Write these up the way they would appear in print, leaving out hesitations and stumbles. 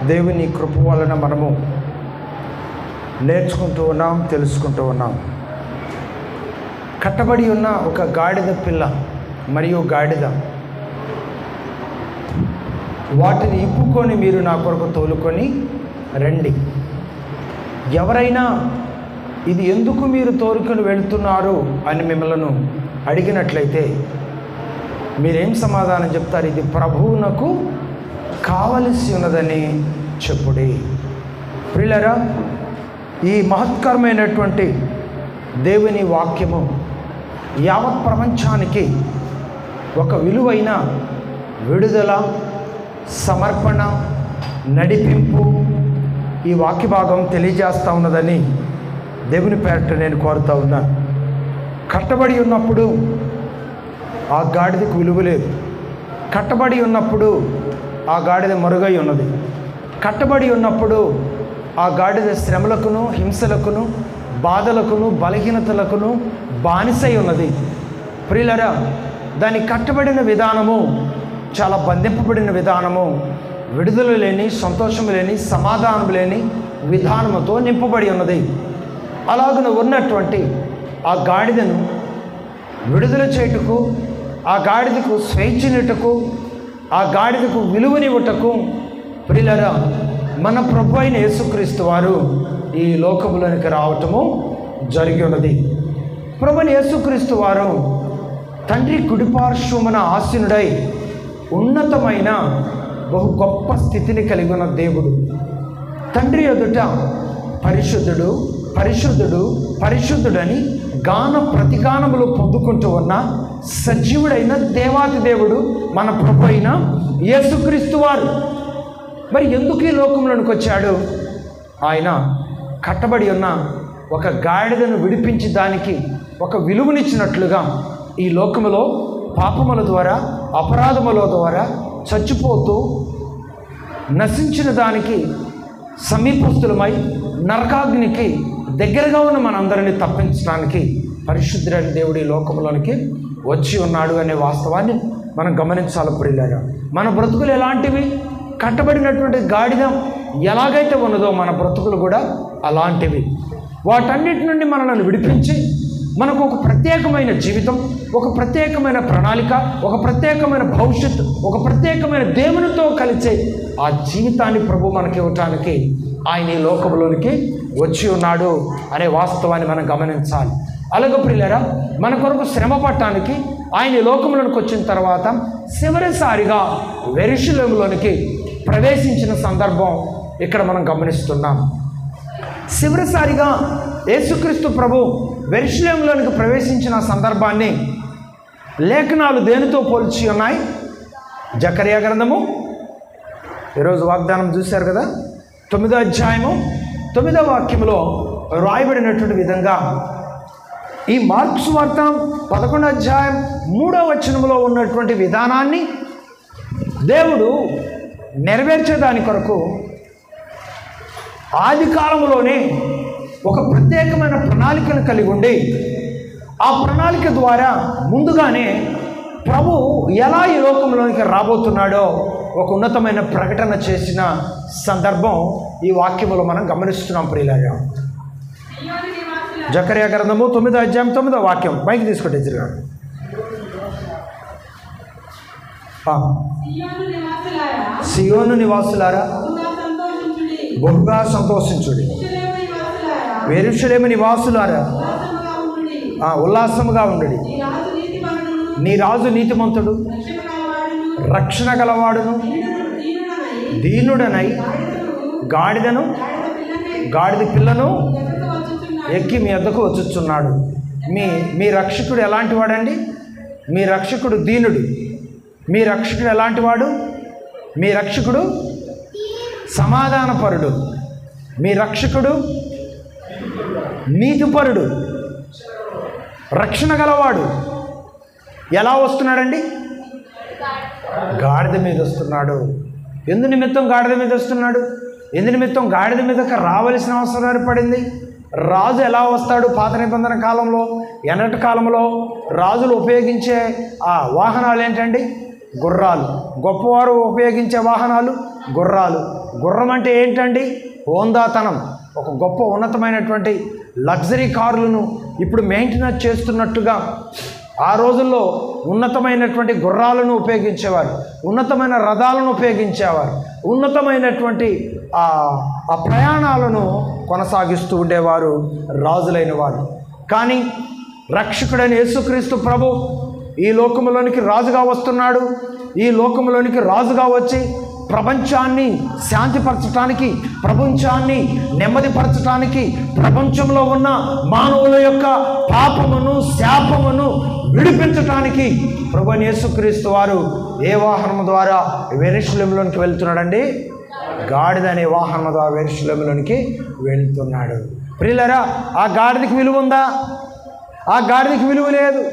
దేవుని కృప వలన మనము నేర్చుకుంటూ ఉన్నాం, తెలుసుకుంటూ ఉన్నాం. కట్టబడి ఉన్న ఒక గాడిద పిల్ల మరియు గాడిద, వాటిని ఇప్పుకొని మీరు నా కొరకు తోలుకొని రండి. ఎవరైనా ఇది ఎందుకు మీరు తోలుకొని వెళ్తున్నారు అని మిమ్మల్ని అడిగినట్లయితే మీరేం సమాధానం చెప్తారు? ఇది ప్రభువునకు కావలసి ఉన్నదని చెప్పుడి. ప్రియులారా, ఈ మహత్కరమైనటువంటి దేవుని వాక్యము యావత్ ప్రపంచానికి ఒక విలువైన విడుదల, సమర్పణ, నడిపింపు ఈ వాక్య భాగం తెలియజేస్తూ ఉన్నదని దేవుని పేరట నేను కోరుతూ ఉన్నాను. కట్టబడి ఉన్నప్పుడు ఆ గాడిదకు విలువ లేదు. కట్టబడి ఉన్నప్పుడు ఆ గాడిద మరుగై ఉన్నది. కట్టబడి ఉన్నప్పుడు ఆ గాడిద శ్రమలకును, హింసలకును, బాధలకును, బలహీనతలకును బానిసై ఉన్నది. ప్రియులారా, దాని కట్టబడిన విధానము, చాలా బంధింపబడిన విధానము, విడుదల లేని, సంతోషము లేని, సమాధానం లేని విధానముతో నింపబడి ఉన్నది. అలాగున ఉన్నటువంటి ఆ గాడిదను విడుదల చేయుటకు, ఆ గాడిదకు స్వేచ్ఛనిటకు, ఆ గాడిదకు విలువనివ్వటకు ప్రియులారా మన ప్రభు అయిన యేసుక్రీస్తు వారు ఈ లోకములోనికి రావటము జరిగి ఉన్నది. ప్రభువైన యేసుక్రీస్తు వారు తండ్రి కుడిపార్శ్వమున ఆసీనుడై ఉన్నతమైన బహు గొప్ప స్థితిని కలిగి ఉన్న దేవుడు. తండ్రి ఎదుట పరిశుద్ధుడు, పరిశుద్ధుడు, పరిశుద్ధుడని గాన ప్రతిగానములు పొందుకుంటూ ఉన్న సజీవుడైన దేవాది దేవుడు మన ప్రభు అయిన యేసుక్రీస్తు వారు. మరి ఎందుకు ఈ లోకంలోనికి వచ్చాడు? ఆయన కట్టబడి ఉన్న ఒక గాడిదను విడిపించి దానికి ఒక విలువనిచ్చినట్లుగా ఈ లోకములో పాపముల ద్వారా, అపరాధముల ద్వారా చచ్చిపోతూ నశించిన దానికి సమీపస్తులమై నరకాగ్నికి దగ్గరగా ఉన్న మనందరినీ తప్పించడానికి పరిశుద్ధుడైన దేవుడు ఈ లోకంలోనికి వచ్చి ఉన్నాడు అనే వాస్తవాన్ని మనం గమనించాలి. ప్రియులారా, మన బ్రతుకులు ఎలాంటివి? కట్టబడినటువంటి గాడిద ఎలాగైతే ఉన్నదో మన బ్రతుకులు కూడా అలాంటివి. వాటన్నిటి నుండి మనల్ని విడిపించి మనకు ఒక ప్రత్యేకమైన జీవితం, ఒక ప్రత్యేకమైన ప్రణాళిక, ఒక ప్రత్యేకమైన భవిష్యత్తు, ఒక ప్రత్యేకమైన దేవునితో కలిసే ఆ జీవితాన్ని ప్రభు మనకి ఇవ్వటానికి ఆయన ఈ లోకంలోనికి వచ్చి ఉన్నాడు అనే వాస్తవాన్ని మనం గమనించాలి. అలాగే ప్రియులారా, మన కొరకు శ్రమ పడటానికి ఆయన ఈ లోకంలోనికి వచ్చిన తర్వాత చివరిసారిగా యెరూషలేములోనికి ప్రవేశించిన సందర్భం ఇక్కడ మనం గమనిస్తున్నాం. చివరిసారిగా యేసుక్రీస్తు ప్రభు యెరూషలేములోనికి ప్రవేశించిన సందర్భాన్ని లేఖనాలు దేనితో పోల్చి ఉన్నాయి? జకరియా గ్రంథము, ఈరోజు వాగ్దానం చూశారు కదా, 9వ అధ్యాయము 9వ వాక్యములో రాయబడినటువంటి విధంగా ఈ మార్కు సువార్త 11వ అధ్యాయం 3వ వచనములో ఉన్నటువంటి విధానాన్ని దేవుడు నెరవేర్చేదాని కొరకు ఆది కాలంలోనే ఒక ప్రత్యేకమైన ప్రణాళికను కలిగి ఉండి, ఆ ప్రణాళిక ద్వారా ముందుగానే ప్రభు ఎలా ఈ లోకంలోనికి రాబోతున్నాడో ఒక ఉన్నతమైన ప్రకటన చేసిన సందర్భం ఈ వాక్యములో మనం గమనిస్తున్నాం. ప్రియులారా, జకరియా గ్రంథము 9వ అధ్యాయం 9వ వాక్యం పైకి తీసుకుంటే ఎదురుగా, సియోను నివాసులారా బహుగా సంతోషించుడి, యెరూషలేము నివాసులారా ఉల్లాసముగా ఉండుడి. నీ రాజు నీతిమంతుడు, రక్షణ గలవాడును, దీనుడనై గాడిదను, గాడిద పిల్లను ఎక్కి మీ వద్దకు వచ్చుచున్నాడు. మీ రక్షకుడు ఎలాంటి వాడండి? మీ రక్షకుడు దీనుడు. మీ రక్షకుడు ఎలాంటి వాడు? మీ రక్షకుడు సమాధానపరుడు. మీ రక్షకుడు నీతిపరుడు, రక్షణ గలవాడు. ఎలా వస్తున్నాడండి? గాడిద మీద వస్తున్నాడు. ఎందు నిమిత్తం గాడిద మీద వస్తున్నాడు? ఎందు నిమిత్తం గాడిద మీదకి రావలసిన అవసరం ఏర్పడింది? రాజు ఎలా వస్తాడు? పాత నిబంధన కాలంలో, ఎనటి కాలంలో రాజులు ఉపయోగించే ఆ వాహనాలు ఏంటండి? గుర్రాలు. గొప్పవారు ఉపయోగించే వాహనాలు గుర్రాలు. గుర్రం అంటే ఏంటండి? హోందాతనం. ఒక గొప్ప ఉన్నతమైనటువంటి లగ్జరీ కార్లను ఇప్పుడు మెయింటెనెన్స్ చేస్తున్నట్టుగా ఆ రోజుల్లో ఉన్నతమైనటువంటి గుర్రాలను ఉపయోగించేవారు, ఉన్నతమైన రథాలను ఉపయోగించేవారు, ఉన్నతమైనటువంటి ఆ ప్రయాణాలను కొనసాగిస్తూ ఉండేవారు రాజులైన వారు. కానీ రక్షకుడైన యేసుక్రీస్తు ప్రభు ఈ లోకంలోనికి రాజుగా వస్తున్నాడు. ఈ లోకంలోనికి రాజుగా వచ్చి ప్రపంచాన్ని శాంతిపరచటానికి, ప్రపంచాన్ని నెమ్మదిపరచటానికి, ప్రపంచంలో ఉన్న మానవుల యొక్క పాపమును శాపమును విడిపించటానికి ప్రభువైన యేసుక్రీస్తు వారు ఏ వాహనం ద్వారా యెరూషలేములోనికి వెళ్తున్నాడండి? గాడిద అనే వాహనం ద్వారా యెరూషలేములోనికి వెళ్తున్నాడు. ప్రియులారా, ఆ గాడిదకి విలువ ఉందా? ఆ గాడిదకి విలువ లేదు.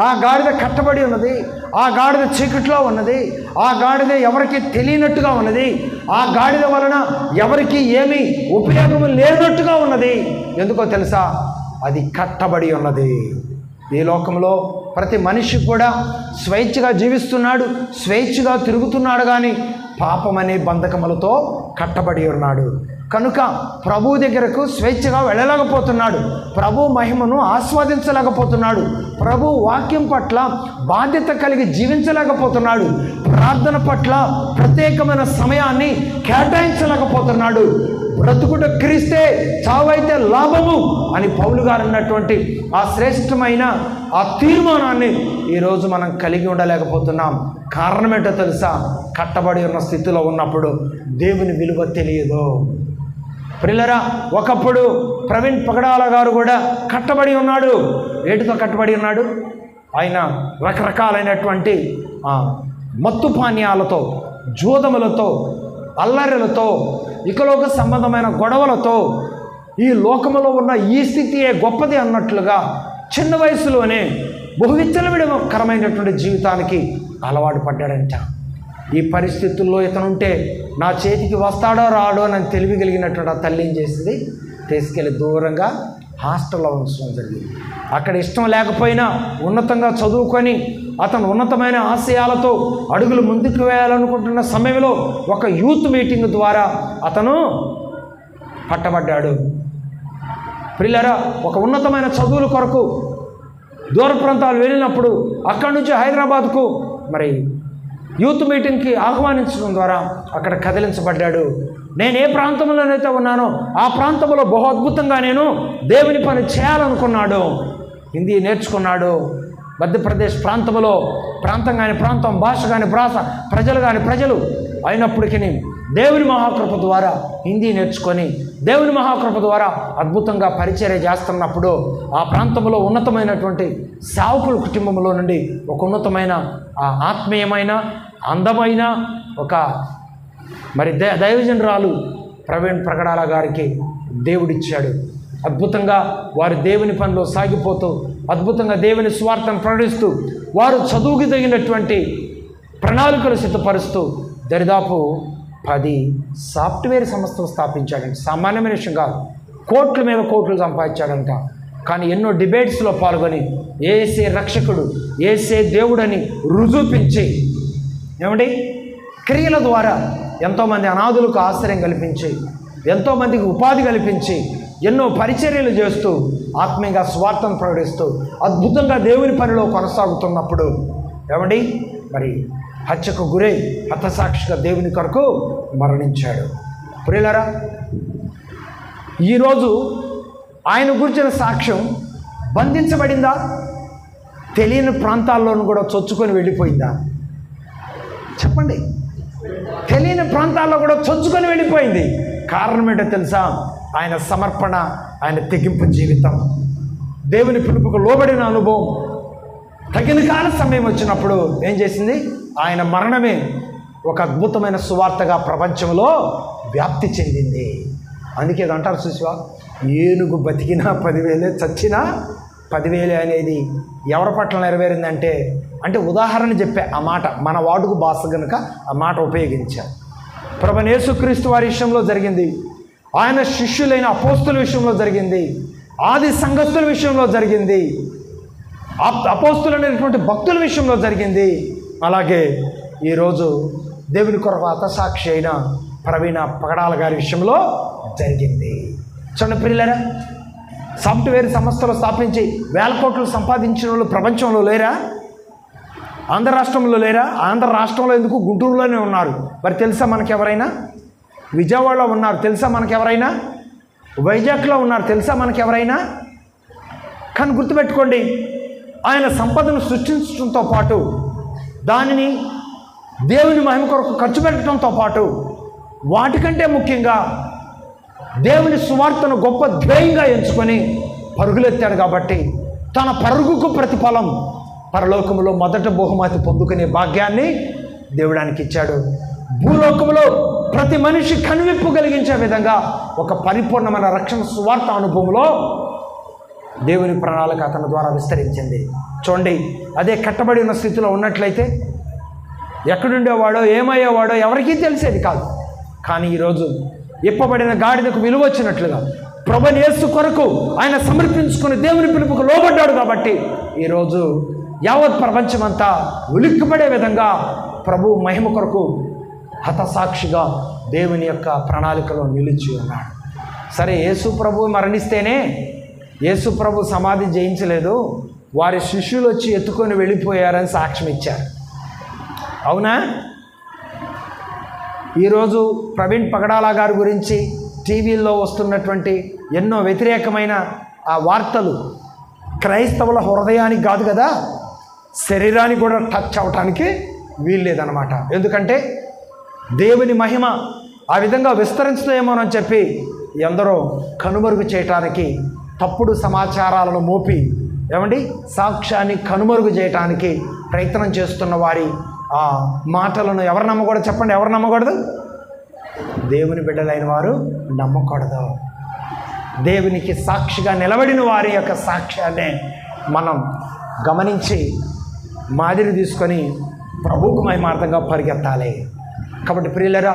ఆ గాడిద కట్టబడి ఉన్నది. ఆ గాడిద చీకట్లో ఉన్నది. ఆ గాడిద ఎవరికి తెలియనట్టుగా ఉన్నది. ఆ గాడిద వలన ఎవరికి ఏమీ ఉపయోగం లేనట్టుగా ఉన్నది. ఎందుకో తెలుసా? అది కట్టబడి ఉన్నది. ఈ లోకంలో ప్రతి మనిషి కూడా స్వేచ్ఛగా జీవిస్తున్నాడు, స్వేచ్ఛగా తిరుగుతున్నాడు, కానీ పాపం అనే బంధకములతో కట్టబడి ఉన్నాడు. కనుక ప్రభు దగ్గరకు స్వేచ్ఛగా వెళ్ళలేకపోతున్నాడు, ప్రభు మహిమను ఆస్వాదించలేకపోతున్నాడు, ప్రభు వాక్యం పట్ల బాధ్యత కలిగి జీవించలేకపోతున్నాడు, ప్రార్థన పట్ల ప్రత్యేకమైన సమయాన్ని కేటాయించలేకపోతున్నాడు. బ్రతుకుట క్రీస్తే, చావైతే లాభము అని పౌలు గారు అన్నటువంటి ఆ శ్రేష్టమైన ఆ తీర్మానాన్ని ఈరోజు మనం కలిగి ఉండలేకపోతున్నాం. కారణం ఏంటో తెలుసా? కట్టబడి ఉన్న స్థితిలో ఉన్నప్పుడు దేవుని విలువ తెలియదు. ప్రియులారా, ఒకప్పుడు ప్రవీణ్ పగడాల గారు కూడా కట్టబడి ఉన్నాడు. ఏటితో కట్టబడి ఉన్నాడు? ఆయన రకరకాలైనటువంటి మత్తు పానీయాలతో, జూదములతో, అల్లరిలతో, ఇకలోక సంబంధమైన గొడవలతో, ఈ లోకములో ఉన్న ఈ స్థితియే గొప్పది అన్నట్లుగా చిన్న వయసులోనే బహువిచ్చలవిడకరమైనటువంటి జీవితానికి అలవాటు పడ్డాడంట. ఈ పరిస్థితుల్లో ఇతనుంటే నా చేతికి వస్తాడో రాడో అని తెలియగలిగినటువంటి ఆ తల్లి ఏం చేసింది? తీసుకెళ్ళి దూరంగా హాస్టల్లో ఉంచడం జరిగింది. అక్కడ ఇష్టం లేకపోయినా ఉన్నతంగా చదువుకొని అతను ఉన్నతమైన ఆశయాలతో అడుగులు ముందుకు వేయాలనుకుంటున్న సమయంలో ఒక యూత్ మీటింగ్ ద్వారా అతను పట్టబడ్డాడు. ప్రియులారా, ఒక ఉన్నతమైన చదువుల కొరకు దూర ప్రాంతాలు వెళ్ళినప్పుడు అక్కడి నుంచి హైదరాబాద్కు మరి యూత్ మీటింగ్కి ఆహ్వానించడం ద్వారా అక్కడ కదిలించబడ్డాడు. నేను ఏ ప్రాంతంలోనైతే ఉన్నానో ఆ ప్రాంతంలో బహు అద్భుతంగా నేను దేవుని పని చేయాలనుకున్నాడు. హిందీ నేర్చుకున్నాడు. మధ్యప్రదేశ్ ప్రాంతంలో ప్రాంతం కాని ప్రాంతం, భాష కాని భాష, ప్రజలు కాని ప్రజలు అయినప్పటికీ దేవుని మహాకృప ద్వారా హిందీ నేర్చుకొని దేవుని మహాకృప ద్వారా అద్భుతంగా పరిచర్య చేస్తున్నప్పుడు ఆ ప్రాంతంలో ఉన్నతమైనటువంటి సేవకుల కుటుంబంలో నుండి ఒక ఉన్నతమైన ఆత్మీయమైన అందమైన ఒక మరి దైవజనురాలు ప్రవీణ్ ప్రగడాల గారికి దేవుడిచ్చాడు. అద్భుతంగా వారు దేవుని పనిలో సాగిపోతూ అద్భుతంగా దేవుని స్వార్థను ప్రకటిస్తూ వారు చదువుకి తగినటువంటి ప్రణాళికలు సిద్ధపరుస్తూ దరిదాపు 10 సాఫ్ట్వేర్ సంస్థలు స్థాపించాడంట. సామాన్యమైన విషయం కాదు. కోట్ల మీద కోట్లు సంపాదించాడంట. కానీ ఎన్నో డిబేట్స్లో పాల్గొని ఏసే రక్షకుడు, ఏసే దేవుడని రుజువుపించి ఏమండి క్రియల ద్వారా ఎంతోమంది అనాథులకు ఆశ్రయం కల్పించి, ఎంతోమందికి ఉపాధి కల్పించి, ఎన్నో పరిచర్యలు చేస్తూ ఆత్మీయంగా స్వార్థం ప్రకటిస్తూ అద్భుతంగా దేవుని పనిలో కొనసాగుతున్నప్పుడు ఏమండి మరి హత్యకు గురై హతసాక్షిగా దేవుని కొరకు మరణించాడు. ప్రియులారా, ఈరోజు ఆయన గురించిన సాక్ష్యం బంధించబడిందా? తెలియని ప్రాంతాల్లోనూ కూడా చొచ్చుకొని వెళ్ళిపోయిందా? చెప్పండి. తెలియని ప్రాంతాల్లో కూడా చొచ్చుకొని వెళ్ళిపోయింది. కారణం ఏంటో తెలుసా? ఆయన సమర్పణ, ఆయన తెగింపు జీవితం, దేవుని పిలుపుకు లోబడిన అనుభవం. తగిన కాల సమయం వచ్చినప్పుడు ఏం చేసింది? ఆయన మరణమే ఒక అద్భుతమైన సువార్తగా ప్రపంచంలో వ్యాప్తి చెందింది. అందుకే అంటారు చూసివా, ఏనుగు బతికినా 10,000, చచ్చినా 10,000 అనేది ఎవరి పట్ల నెరవేరిందంటే, అంటే ఉదాహరణ చెప్పే ఆ మాట మన వాడుకు భాష కనుక ఆ మాట ఉపయోగించారు. ప్రభువైన యేసుక్రీస్తు వారి విషయంలో జరిగింది, ఆయన శిష్యులైన అపోస్తుల విషయంలో జరిగింది, ఆది సంఘస్థుల విషయంలో జరిగింది, అపోస్తులైనటువంటి భక్తుల విషయంలో జరిగింది. అలాగే ఈరోజు దేవుని కొరకు హతసాక్షి అయిన ప్రవీణ పగడాల గారి విషయంలో జరిగింది. చిన్న పిల్లరా, సాఫ్ట్వేర్ సంస్థలు స్థాపించి వేల కోట్లు సంపాదించిన వాళ్ళు ప్రపంచంలో లేరా? ఆంధ్ర రాష్ట్రంలో లేరా? ఆంధ్ర రాష్ట్రంలో ఎందుకు, గుంటూరులోనే ఉన్నారు. మరి తెలుసా మనకెవరైనా? విజయవాడలో ఉన్నారు, తెలుసా మనకెవరైనా? వైజాగ్లో ఉన్నారు, తెలుసా మనకెవరైనా? కానీ గుర్తుపెట్టుకోండి, ఆయన సంపదను సృష్టించడంతో పాటు దానిని దేవుని మహిమ కొరకు ఖర్చు పెట్టడంతో పాటు వాటికంటే ముఖ్యంగా దేవుని సువార్తను గొప్ప ధ్యేయంగా ఎంచుకొని పరుగులెత్తాడు. కాబట్టి తన పరుగుకు ప్రతిఫలం పరలోకములో మొదట బహుమతి పొందుకునే భాగ్యాన్ని దేవుడానికి ఇచ్చాడు. భూలోకములో ప్రతి మనిషి కనువిప్పు కలిగించే విధంగా ఒక పరిపూర్ణమైన రక్షణ సువార్త అనుభవంలో దేవుని ప్రణాళిక అతని ద్వారా విస్తరించింది. చూడండి, అదే కట్టబడి ఉన్న స్థితిలో ఉన్నట్లయితే ఎక్కడుండేవాడో ఏమయ్యేవాడో ఎవరికీ తెలిసేది కాదు. కానీ ఈరోజు ఇప్పబడిన గాడిదకు విలువ వచ్చినట్లుగా ప్రభుని యేసు కొరకు ఆయన సమర్పించుకుని దేవుని పిలుపుకు లోబడ్డాడు. కాబట్టి ఈరోజు యావత్ ప్రపంచమంతా ఉలిక్కిపడే విధంగా ప్రభు మహిమ కొరకు హతసాక్షిగా దేవుని యొక్క ప్రణాళికలో నిలిచి ఉన్నాడు. సరే, యేసు ప్రభు మరణిస్తేనే యేసు ప్రభు సమాధి జయించలేదు, వారి శిష్యులు వచ్చి ఎత్తుకొని వెళ్ళిపోయారని సాక్ష్యం ఇచ్చారు. అవునా? ఈరోజు ప్రవీణ్ పగడాల గారి గురించి టీవీల్లో వస్తున్నటువంటి ఎన్నో వ్యతిరేకమైన ఆ వార్తలు క్రైస్తవుల హృదయానికి కాదు కదా, శరీరానికి కూడా టచ్ అవటానికి వీల్లేదన్నమాట. ఎందుకంటే దేవుని మహిమ ఆ విధంగా విస్తరించుతాయేమోనని చెప్పి ఎందరో కనుమరుగు చేయటానికి తప్పుడు సమాచారాలను మోపి సాక్ష్యాన్ని కనుమరుగు చేయటానికి ప్రయత్నం చేస్తున్న వారి ఆ మాటలను ఎవరు నమ్మకూడదు? చెప్పండి, ఎవరు నమ్మకూడదు? దేవుని బిడ్డలైన వారు నమ్మకూడదు. దేవునికి సాక్షిగా నిలబడిన వారి యొక్క సాక్ష్యాన్ని మనం గమనించి మాదిరి తీసుకొని ప్రభువుకు మహిమార్థంగా పరిగెత్తాలి. కాబట్టి ప్రియులరా,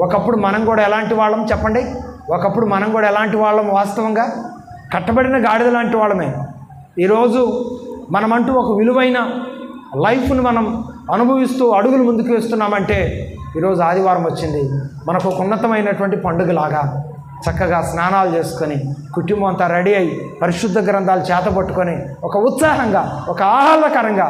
ఒకప్పుడు మనం కూడా ఎలాంటి వాళ్ళం చెప్పండి? ఒకప్పుడు మనం కూడా ఎలాంటి వాళ్ళం? వాస్తవంగా కట్టబడిన గాడిద లాంటి వాళ్ళమే. ఈరోజు మనమంటూ ఒక విలువైన లైఫ్ను మనం అనుభవిస్తూ అడుగులు ముందుకు వేస్తున్నామంటే ఈరోజు ఆదివారం వచ్చింది, మనకు ఒక ఉన్నతమైనటువంటి పండుగలాగా చక్కగా స్నానాలు చేసుకొని కుటుంబం అంతా రెడీ అయ్యి పరిశుద్ధ గ్రంథాలు చేతపట్టుకొని ఒక ఉత్సాహంగా, ఒక ఆహ్లాదకరంగా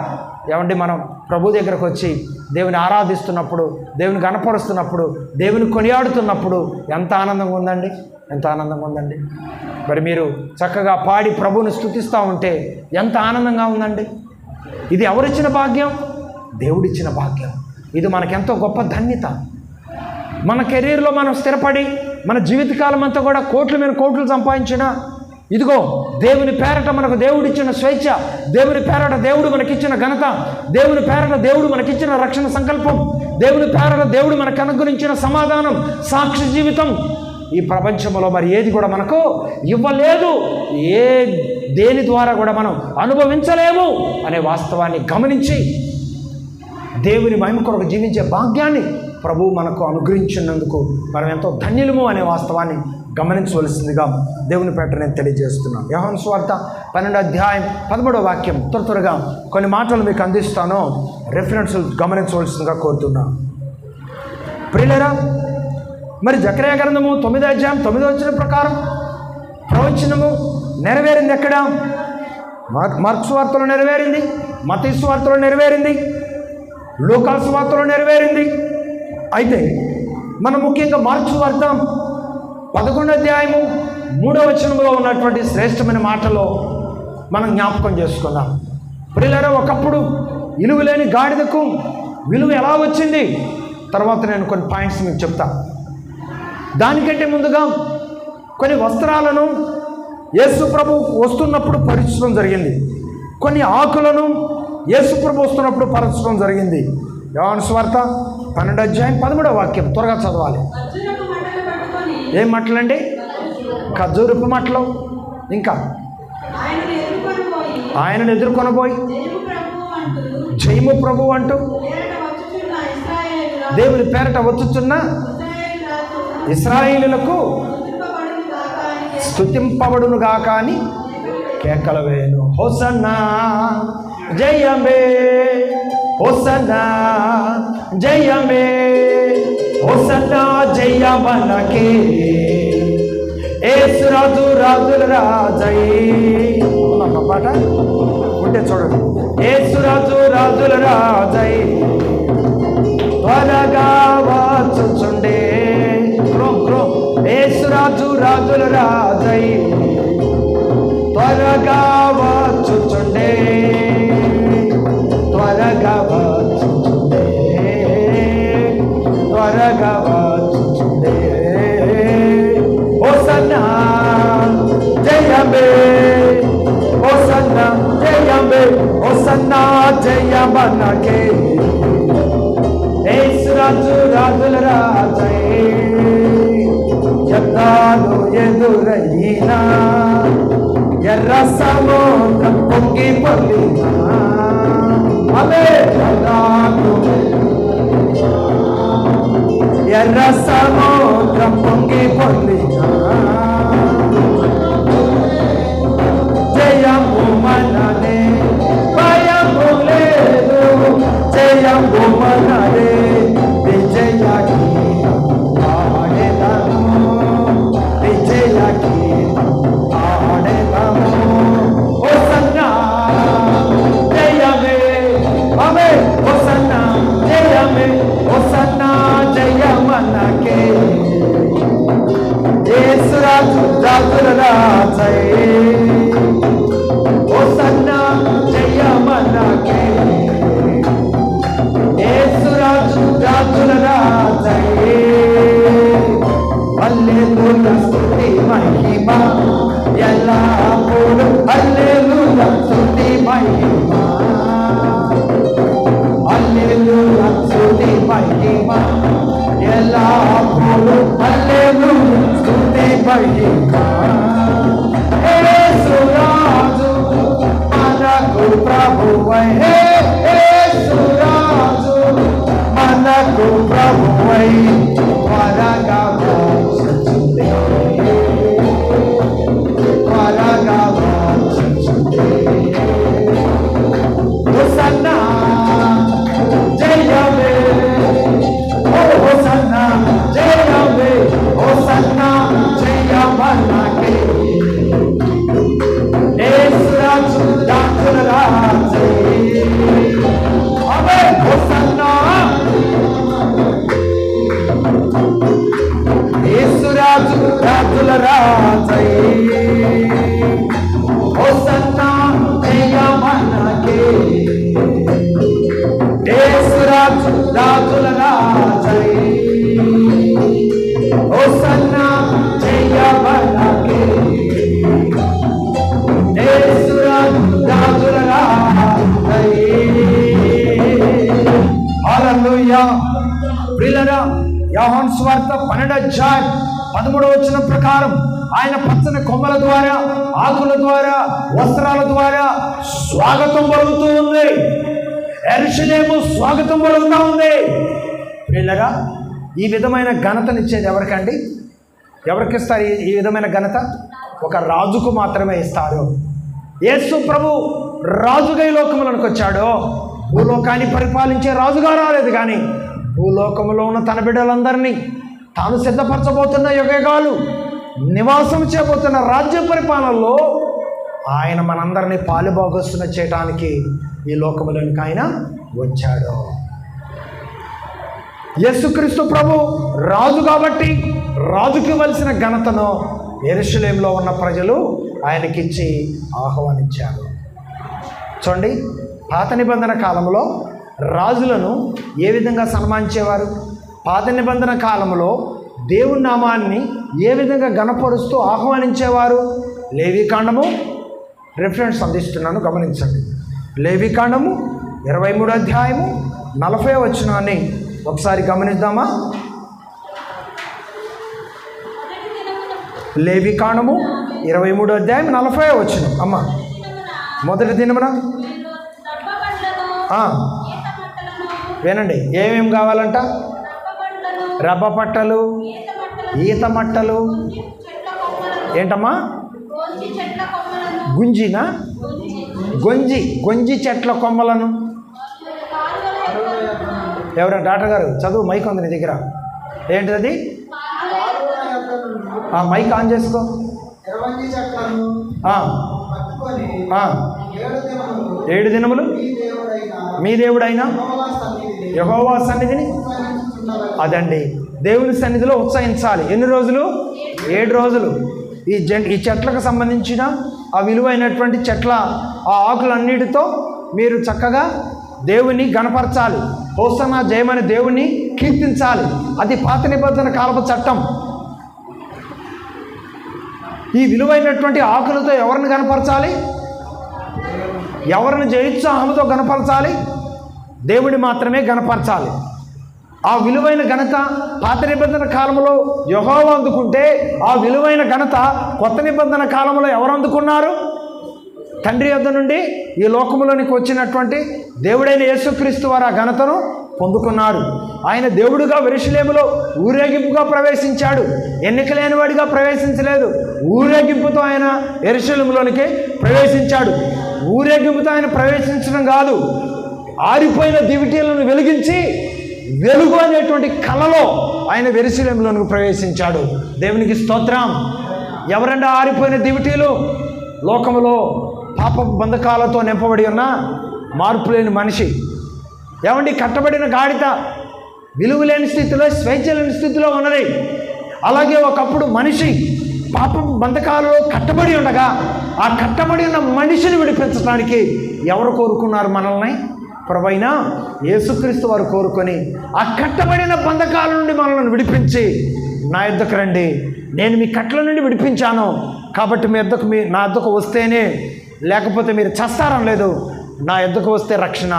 మనం ప్రభు దగ్గరకు వచ్చి దేవుని ఆరాధిస్తున్నప్పుడు, దేవుని గణపరుస్తున్నప్పుడు, దేవుని కొనియాడుతున్నప్పుడు ఎంత ఆనందంగా ఉందండి, ఎంత ఆనందంగా ఉందండి. మరి మీరు చక్కగా పాడి ప్రభువుని స్తుతిస్తూ ఉంటే ఎంత ఆనందంగా ఉందండి. ఇది ఎవరిచ్చిన భాగ్యం? దేవుడిచ్చిన భాగ్యం. ఇది మనకెంతో గొప్ప ధన్యత. మన కెరీర్లో మనం స్థిరపడి మన జీవితకాలం అంతా కూడా కోట్ల మీద కోట్లు సంపాదించినా ఇదిగో దేవుని పేరట మనకు దేవుడిచ్చిన స్వేచ్ఛ, దేవుని పేరట దేవుడు మనకిచ్చిన ఘనత, దేవుని పేరట దేవుడు మనకిచ్చిన రక్షణ సంకల్పం, దేవుని పేరట దేవుడు మనకు అనుగ్రహించిన సమాధానం, సాక్షి జీవితం ఈ ప్రపంచంలో మరి ఏది కూడా మనకు ఇవ్వలేదు. దేని ద్వారా కూడా మనం అనుభవించలేము అనే వాస్తవాన్ని గమనించి దేవుని మహిమ కొరకు జీవించే భాగ్యాన్ని ప్రభువు మనకు అనుగ్రహించినందుకు మనం ఎంతో ధన్యులము అనే వాస్తవాన్ని గమనించవలసిందిగా దేవుని పేట నేను తెలియజేస్తున్నాను. యోహాను సువార్త 12వ అధ్యాయం 13వ వాక్యం త్వరగా కొన్ని మాటలు మీకు అందిస్తాను, రెఫరెన్స్ గమనించవలసిందిగా కోరుతున్నాను. ప్రియులారా, మరి జకర్యా గ్రంథము 9వ అధ్యాయం 9వ వచనం ప్రకారం ప్రవచనము నెరవేరింది ఎక్కడ? మార్కు సువార్తలో నెరవేరింది, మత్తయి సువార్తలో నెరవేరింది, లూకా సువార్తలో నెరవేరింది. అయితే మనం ముఖ్యంగా మార్కు సువార్త 11వ అధ్యాయము 3వ వచనంలో ఉన్నటువంటి శ్రేష్టమైన మాటలో మనం జ్ఞాపకం చేసుకున్నాం. ప్రియులారా, ఒకప్పుడు విలువలేని గాడిదకు విలువ ఎలా వచ్చింది తర్వాత నేను కొన్ని పాయింట్స్ మీకు చెప్తా. దానికంటే ముందుగా కొన్ని వస్త్రాలను యేసు ప్రభు వస్తున్నప్పుడు పరచడం జరిగింది, కొన్ని ఆకులను యేసు ప్రభు వస్తున్నప్పుడు పరచడం జరిగింది. యోహాను సువార్త 12వ అధ్యాయం 13వ వాక్యం త్వరగా చదవాలి. ఏం మట్టలండి? ఖర్జూరపు మట్టలు. ఇంకా ఆయనను ఎదుర్కొనబోయి జయము ప్రభు అంటూ దేవుని పేరట వచ్చుచున్న ఇశ్రాయేలులకు స్తుతింపబడును గాక అని కేకలు వేయను. హోసన్నా జయమే హోసన్నా జయమే, హోసన్నా జయమనకే, యేసు రాజు రాజుల రాజై. అమ్మ పాట ఉంటే చూడండి. యేసు రాజు రాజుల రాజై త్వరగా వచ్చుచుండే. యేసు రాజు రాజుల రాజై త్వరగా వచ్చుచుండే, త్వరగా వచ్చుచుండే, త్వరగా వచ్చుచుండే. హోసన్నా జయమే, హోసన్నా జయమే, హోసన్నా జయమనకే, యేసు రాజు రాజుల రాజై. యుద్ధాలు ఎదురైనా, ఎర్ర సముద్రం పొంగి పొర్లినా, అవే ఎర్ర సముద్రం పొంగి పొర్లినా, జయము మననే, భయము లేదు, జయము మననే, విజయ గీతం పాడెదము, విజయ గీతం పాడెదము. హోసన్నా జయమే, అవే హోసన్నా జయమే, హోసన్నా జయమనకే, యేసు రాజు రాజుల రాజై. హోసన్నా జయమనకే, యేసు రాజు రాజుల రాజై. హల్లెలూయా స్తుతి మహిమ ఎల్లప్పుడూ, హల్లెలూయా స్తుతి మహిమ, హల్లెలూయా స్తుతి మహిమ ఎల్లప్పుడూ, హల్లెలూయా స్తుతి మహిమ. యేసు రాజు మనకు ప్రభువై, యేసు రాజు మనకు ప్రభువై, త్వరగా వచ్చుచుండే, త్వరగా వచ్చుచుండే. హోసన్నా జయమే, హోసన్నా జయమే, హోసన్నా జయమనకే, యేసు రాజు రాజుల రాజై. అవే హోసన్నా, యేసు రాజు రాజుల రాజై. హోసన్నా జయమనకే, యేసు రాజు రాజుల రాజై. హోసన్నా జయమనకే, యేసు రాజు రాజుల రాజై. హల్లెలూయా. ప్రియులారా, యోహాను సువార్త 12:13 ప్రకారం ఆయన పచ్చని కొమ్మల ద్వారా, ఆకుల ద్వారా, వస్త్రాల ద్వారా స్వాగతం పలుకుతూ ఉంది. యెరూషలేము స్వాగతం పలుకుతూ ఉంది. ప్రియులారా, ఈ విధమైన ఘనతనిచ్చేది ఎవరికండి? ఎవరికి ఇస్తారు ఈ విధమైన ఘనత? ఒక రాజుకు మాత్రమే ఇస్తారు. యేసు ప్రభు రాజుగా ఈ లోకములకు వచ్చాడు. భూలోకాన్ని పరిపాలించే రాజుగా రాలేదు, కానీ భూలోకంలో ఉన్న తన బిడ్డలందరినీ తాను సిద్ధపరచబోతున్న యుగాలు నివాసం చేయబోతున్న రాజ్య పరిపాలనలో ఆయన మనందరినీ పాలుభాగస్తున్న చేయటానికి ఈ లోకములోనికి ఆయన వచ్చాడు. యేసుక్రీస్తు ప్రభు రాజు కాబట్టి రాజుకి ఇవ్వాల్సిన ఘనతను యెరూషలేములో ఉన్న ప్రజలు ఆయనకిచ్చి ఆహ్వానించారు. చూడండి, పాత నిబంధన కాలంలో రాజులను ఏ విధంగా సన్మానించేవారు? పాత నిబంధన కాలంలో దేవుని నామాన్ని ఏ విధంగా గణపరుస్తూ ఆహ్వానించేవారు? లేవీకాండము రిఫరెన్స్ అందిస్తున్నాను, గమనించండి. లేవీకాండము 23:40 ఒకసారి గమనిద్దామా? లేవీకాండము 23:40 అమ్మ. మొదటి దినమున వినండి, ఏమేమి కావాలంట? రబ్బ పట్టలు, ఈత మట్టలు, ఏంటమ్మా? గొంజి చెట్ల కొమ్మలను, ఎవరైనా డాక్టర్ గారు చదువు, మైక్ ఉంది నీ దగ్గర. ఏంటిది అది? ఆ మైక్ ఆన్ చేసుకో. 7 దినములు మీ దేవుడైనా యెహోవా సన్నిధిని, అదండి దేవుని సన్నిధిలో ఉత్సహించాలి. ఎన్ని రోజులు? 7 రోజులు. ఈ చెట్లకు సంబంధించిన ఆ విలువైనటువంటి చెట్ల ఆ ఆకులన్నిటితో మీరు చక్కగా దేవుని గణపరచాలి. హోసన్నా జయమని దేవుని కీర్తించాలి. అది పాత నిబంధన కాలపు చట్టం. ఈ విలువైనటువంటి ఆకులతో ఎవరిని గణపరచాలి? ఎవరిని జయోత్సాహంతో గణపరచాలి? దేవుని మాత్రమే గణపరచాలి. ఆ విలువైన ఘనత పాత నిబంధన కాలంలో యెహోవా అందుకుంటే, ఆ విలువైన ఘనత కొత్త నిబంధన కాలంలో ఎవరు అందుకున్నారు? తండ్రి యొద్ద నుండి ఈ లోకంలోనికి వచ్చినటువంటి దేవుడైన యేసుక్రీస్తు వారు ఆ ఘనతను పొందుకున్నారు. ఆయన దేవుడుగా యెరూషలేములో ఊరేగింపుగా ప్రవేశించాడు. ఎన్నిక లేనివాడిగా ప్రవేశించలేదు. ఊరేగింపుతో ఆయన యెరూషలేములోనికి ప్రవేశించాడు. ఊరేగింపుతో ఆయన ప్రవేశించడం కాదు, ఆరిపోయిన దివిటీలను వెలిగించి వెలుగు అనేటువంటి కళలో ఆయన యెరూషలేములోనికి ప్రవేశించాడు. దేవునికి స్తోత్రం. ఎవరంటే ఆరిపోయిన దివిటీలు? లోకములో పాప బంధకాలతో నింపబడి ఉన్న మార్పు లేని మనిషి. ఏమండి, కట్టబడిన గాడిత విలువ లేని స్థితిలో, స్వేచ్ఛ లేని స్థితిలో ఉన్నది. అలాగే ఒకప్పుడు మనిషి పాప బంధకాలలో కట్టబడి ఉండగా, ఆ కట్టబడి ఉన్న మనిషిని విడిపించడానికి ఎవరు కోరుకున్నారు మనల్ని? ప్రభువైన యేసుక్రీస్తు వారు కోరుకొని ఆ కట్టబడిన బంధకాల నుండి మనల్ని విడిపించి, నా యొద్దకు రండి, నేను మీ కట్ల నుండి విడిపించాను కాబట్టి నా యొద్దకు వస్తేనే, లేకపోతే మీరు చస్తారని లేదు. నా యొద్దకు వస్తే రక్షణ,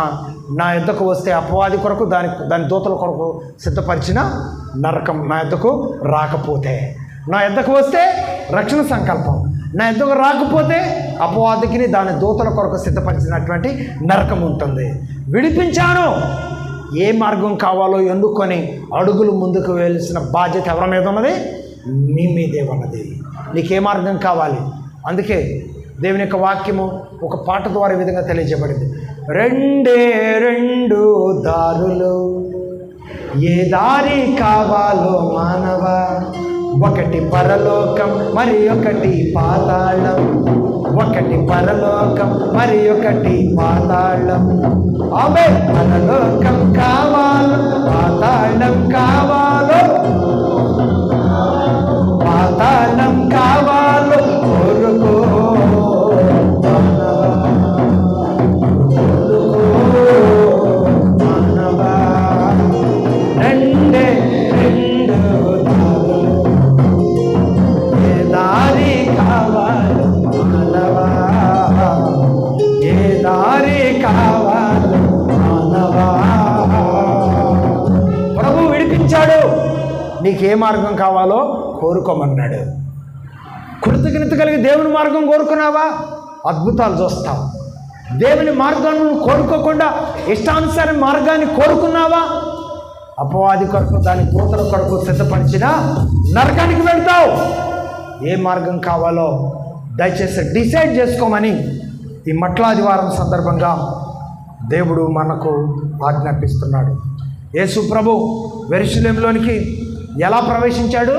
నా యొద్దకు వస్తే అపవాది కొరకు దాని దూతల కొరకు సిద్ధపరిచిన నరకం. నా యొద్దకు రాకపోతే, నా యొద్దకు వస్తే రక్షణ సంకల్పం, నా యొద్దకు రాకపోతే అపవాదికి దాని దూతల కొరకు సిద్ధపరిచినటువంటి నరకం ఉంటుంది. విడిపించాను. ఏ మార్గం కావాలో ఎన్నుకొని అడుగులు ముందుకు వేయాల్సిన బాధ్యత ఎవరి మీద ఉన్నది? మీ మీదే ఉన్నది. నీకే మార్గం కావాలి? అందుకే దేవుని యొక్క వాక్యము ఒక పాట ద్వారా ఈ విధంగా తెలియజేయబడింది. 2 దారులు, ఏ దారి కావాలో మానవ, ఒకటి పరలోకం మరి ఒకటి పాతాళం, ఒకటి పరలోకం మరి ఒకటి పాతాళం. అవే పరలోకం కావాలో పాతాళం కావాలో, పాతాళం కావాలో కోరుకో మానవా. 2 దారి కావాలి మానవా, ఏ దారి కావాలి మానవా. ప్రభు విడిపించాడు. నీకే మార్గం కావాలో కోరుకోమన్నాడు. కృతజ్ఞత కలిగి దేవుని మార్గం కోరుకున్నావా? అద్భుతాలు చూస్తావు. దేవుని మార్గాన్ని కోరుకోకుండా ఇష్టానుసార మార్గాన్ని కోరుకున్నావా? అపవాది కొరకు, దాని దూతల కొరకు సిద్ధపరిచిన నరకానికి వెళ్తావు. ఏ మార్గం కావాలో దయచేసి డిసైడ్ చేసుకోమని ఈ మట్లాదివారం సందర్భంగా దేవుడు మనకు ఆజ్ఞాపిస్తున్నాడు. యేసు ప్రభు యెరూషలేములోనికి ఎలా ప్రవేశించాడు?